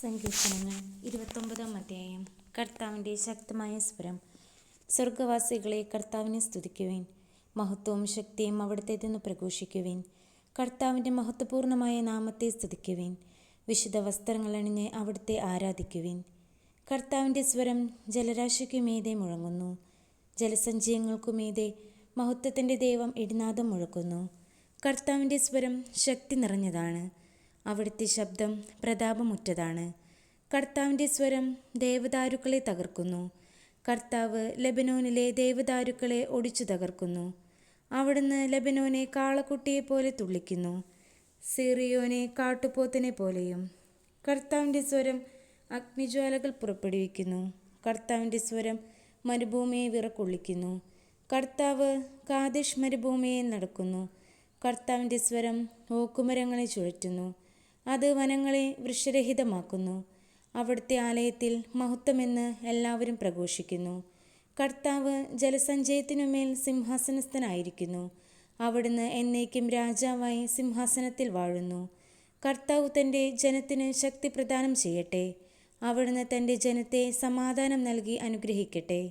സങ്കീർത്തനങ്ങൾ 29 അധ്യായം. കർത്താവിൻ്റെ ശക്തമായ സ്വരം. സ്വർഗവാസികളെ, കർത്താവിനെ സ്തുതിക്കുവിൻ. മഹത്വവും ശക്തിയും അവിടുത്തേതെന്ന് പ്രഘോഷിക്കുവിൻ. കർത്താവിൻ്റെ മഹത്വപൂർണമായ നാമത്തെ സ്തുതിക്കുവിൻ. വിശുദ്ധ വസ്ത്രങ്ങൾ അണിഞ്ഞ് അവിടുത്തെ ആരാധിക്കുവിൻ. കർത്താവിൻ്റെ സ്വരം ജലരാശിക്കുമീതെ മുഴങ്ങുന്നു. ജലസഞ്ചയങ്ങൾക്കുമീതെ മഹത്വത്തിൻ്റെ ദൈവം ഇടിനാദം മുഴക്കുന്നു. കർത്താവിൻ്റെ സ്വരം ശക്തി നിറഞ്ഞതാണ്. അവിടുത്തെ ശബ്ദം പ്രതാപമുറ്റതാണ്. കർത്താവിൻ്റെ സ്വരം ദേവദാരുക്കളെ തകർക്കുന്നു. കർത്താവ് ലെബനോനിലെ ദേവദാരുക്കളെ ഒടിച്ചു തകർക്കുന്നു. അവിടുന്ന് ലെബനോനെ കാളക്കുട്ടിയെപ്പോലെ തുള്ളിക്കുന്നു, സിറിയോനെ കാട്ടുപോത്തിനെ പോലെയും. കർത്താവിൻ്റെ സ്വരം അഗ്നിജ്വാലകൾ പുറപ്പെടുവിക്കുന്നു. കർത്താവിൻ്റെ സ്വരം മരുഭൂമിയെ വിറക്കൊള്ളിക്കുന്നു. കർത്താവ് കാദേശ് മരുഭൂമിയെ നടക്കുന്നു. കർത്താവിൻ്റെ സ്വരം ഓക്കുമരങ്ങളെ ചുഴറ്റുന്നു. അത് വനങ്ങളെ വൃക്ഷരഹിതമാക്കുന്നു. അവിടുത്തെ ആലയത്തിൽ മഹത്വമെന്ന് എല്ലാവരും പ്രഘോഷിക്കുന്നു. കർത്താവ് ജലസഞ്ചയത്തിനുമേൽ സിംഹാസനസ്ഥനായിരിക്കുന്നു. അവിടുന്ന് എന്നേക്കും രാജാവായി സിംഹാസനത്തിൽ വാഴുന്നു. കർത്താവ് തൻ്റെ ജനത്തിന് ശക്തി പ്രദാനം ചെയ്യട്ടെ. അവിടുന്ന് തൻ്റെ ജനത്തെ സമാധാനം നൽകി അനുഗ്രഹിക്കട്ടെ.